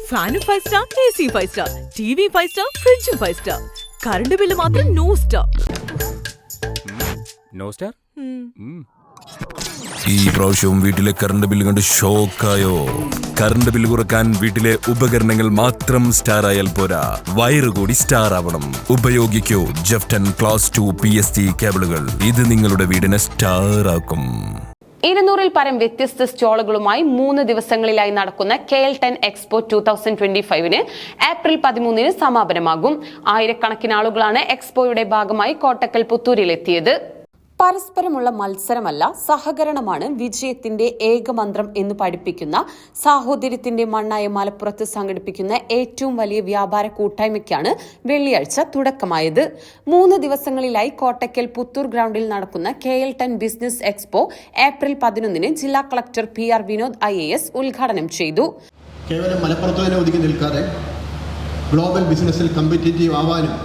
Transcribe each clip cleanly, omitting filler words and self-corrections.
ഫാനും 5 star, AC 5 star, TV 5 star, ഫ്രിഡ്ജും 5 star. Current bill മാത്രം നോ സ്റ്റാർ. No star? ഈ പ്രാവശ്യവും വീട്ടിലെ കറണ്ട് ബില്ല് കണ്ട് ഷോക്കായോ? കറണ്ട് ബില്ല് കുറക്കാൻ വീട്ടിലെ ഉപകരണങ്ങൾ മാത്രം സ്റ്റാർ ആയാൽ പോരാ, വയറ് കൂടി സ്റ്റാർ ആവണം. ഉപയോഗിക്കൂ ജെഫ്റ്റൺ ക്ലാസ് 2 PST കേബിളുകൾ. ഇത് നിങ്ങളുടെ വീടിനെ സ്റ്റാർ ആക്കും. 200-ൽ പരം വ്യത്യസ്ത സ്റ്റോളുകളുമായി 3 ദിവസങ്ങളിലായി നടക്കുന്ന KL10 എക്സ്പോ 2025 ഏപ്രിൽ 13 സമാപനമാകും. ആയിരക്കണക്കിന് ആളുകളാണ് എക്സ്പോയുടെ ഭാഗമായി കോട്ടക്കൽ പുത്തൂരിലെത്തിയത്. പരസ്പരമുള്ള മത്സരമല്ല, സഹകരണമാണ് വിജയത്തിന്റെ ഏകമന്ത്രം എന്ന് പഠിപ്പിക്കുന്ന സാഹോദര്യത്തിന്റെ മണ്ണായ മലപ്പുറത്ത് സംഘടിപ്പിക്കുന്ന ഏറ്റവും വലിയ വ്യാപാര കൂട്ടായ്മയ്ക്കാണ് വെള്ളിയാഴ്ച തുടക്കമായത്. 3 ദിവസങ്ങളിലായി കോട്ടക്കൽ പുത്തൂർ ഗ്രൗണ്ടിൽ നടക്കുന്ന KL10 ബിസിനസ് എക്സ്പോ ഏപ്രിൽ 11 ജില്ലാ കളക്ടർ PR വിനോദ് IAS ഉദ്ഘാടനം ചെയ്തു. കേവലം മലപ്പുറത്ത് തന്നെ ഒതുങ്ങി നിൽക്കാതെ ഗ്ലോബൽ ബിസിനസ്സിൽ കോമ്പറ്റീറ്റീവ് ആവാനും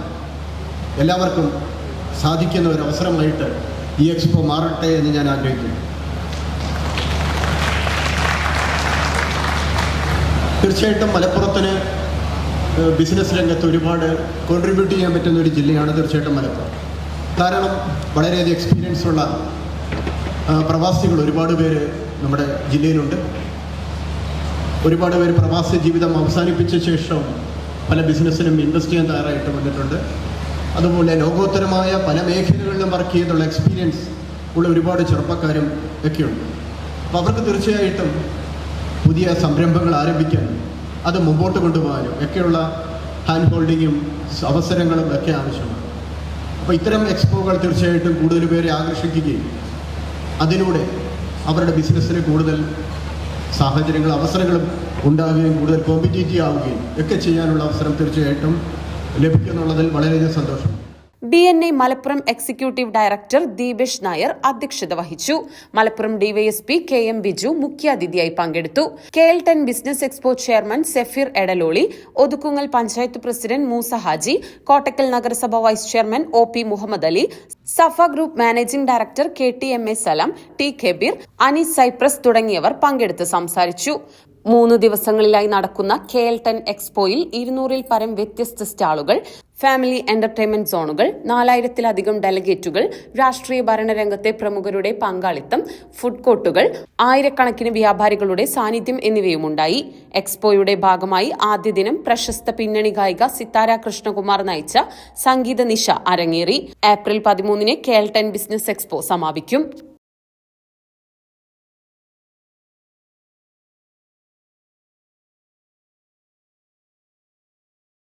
എല്ലാവർക്കും സാധിക്കുന്ന ഒരു അവസരമായിട്ട് ഈ എക്സ്പോ മാറട്ടെ എന്ന് ഞാൻ ആഗ്രഹിക്കുന്നു. തീർച്ചയായിട്ടും മലപ്പുറത്തിന് ബിസിനസ് രംഗത്ത് ഒരുപാട് കോൺട്രിബ്യൂട്ട് ചെയ്യാൻ പറ്റുന്ന ഒരു ജില്ലയാണ് തീർച്ചയായിട്ടും മലപ്പുറം. കാരണം വളരെയധികം എക്സ്പീരിയൻസ് ഉള്ള പ്രവാസികൾ ഒരുപാട് പേര് നമ്മുടെ ജില്ലയിലുണ്ട്. ഒരുപാട് പേര് പ്രവാസി ജീവിതം അവസാനിപ്പിച്ച ശേഷം പല ബിസിനസ്സിനും ഇൻവെസ്റ്റ് ചെയ്യാൻ തയ്യാറായിട്ട് വന്നിട്ടുണ്ട്. അതുപോലെ ലോകോത്തരമായ പല മേഖലകളിലും വർക്ക് ചെയ്തുള്ള എക്സ്പീരിയൻസ് ഉള്ള ഒരുപാട് ചെറുപ്പക്കാരും ഒക്കെയുണ്ട്. അപ്പോൾ അവർക്ക് തീർച്ചയായിട്ടും പുതിയ സംരംഭങ്ങൾ ആരംഭിക്കാനും അത് മുമ്പോട്ട് കൊണ്ടുപോകാനും ഒക്കെയുള്ള ഹാൻഡ് ഹോൾഡിങ്ങും അവസരങ്ങളും ഒക്കെ ആവശ്യമാണ്. അപ്പോൾ ഇത്തരം എക്സ്പോകൾ തീർച്ചയായിട്ടും കൂടുതൽ പേരെ ആകർഷിക്കുകയും അതിലൂടെ അവരുടെ ബിസിനസ്സിന് കൂടുതൽ സാഹചര്യങ്ങളും അവസരങ്ങളും ഉണ്ടാകുകയും കൂടുതൽ കോമ്പറ്റീറ്റീവ് ആവുകയും ഒക്കെ ചെയ്യാനുള്ള അവസരം തീർച്ചയായിട്ടും ലഭിക്കുന്നുള്ളതിൽ വളരെയധികം സന്തോഷം. BNI Malappuram executive director Deepesh Nair അധ്യക്ഷത വഹിച്ചു. മലപ്പുറം DYSP KM ബിജു മുഖ്യാതിഥിയായി പങ്കെടുത്തു. KL10 business expo chairman Safeer Edaloli, Othukkungal panchayat president Moosa Haji, Kottakkal നഗരസഭ vice chairman OP Muhammad Ali, Safa group managing director KTMA Salam, T Kabeer, Anees Cyprus തുടങ്ങിയവർ പങ്കെടുത്ത് സംസാരിച്ചു. 3 ദിവസങ്ങളിലായി നടക്കുന്ന KL10 എക്സ്പോയിൽ 200-ൽ പരം വ്യത്യസ്ത സ്റ്റാളുകൾ, ഫാമിലി എന്റർടൈൻമെന്റ് സോണുകൾ, 4000-ലധികം ഡെലഗേറ്റുകൾ, രാഷ്ട്രീയ ഭരണരംഗത്തെ പ്രമുഖരുടെ പങ്കാളിത്തം, ഫുഡ് കോർട്ടുകൾ, ആയിരക്കണക്കിന് വ്യാപാരികളുടെ സാന്നിധ്യം എന്നിവയുമുണ്ടായി. എക്സ്പോയുടെ ഭാഗമായി ആദ്യ ദിനം പ്രശസ്ത പിന്നണി ഗായിക സിത്താര കൃഷ്ണകുമാർ നയിച്ച സംഗീത നിശ അരങ്ങേറി. ഏപ്രിൽ 13 KL10 ബിസിനസ് എക്സ്പോ സമാപിക്കും.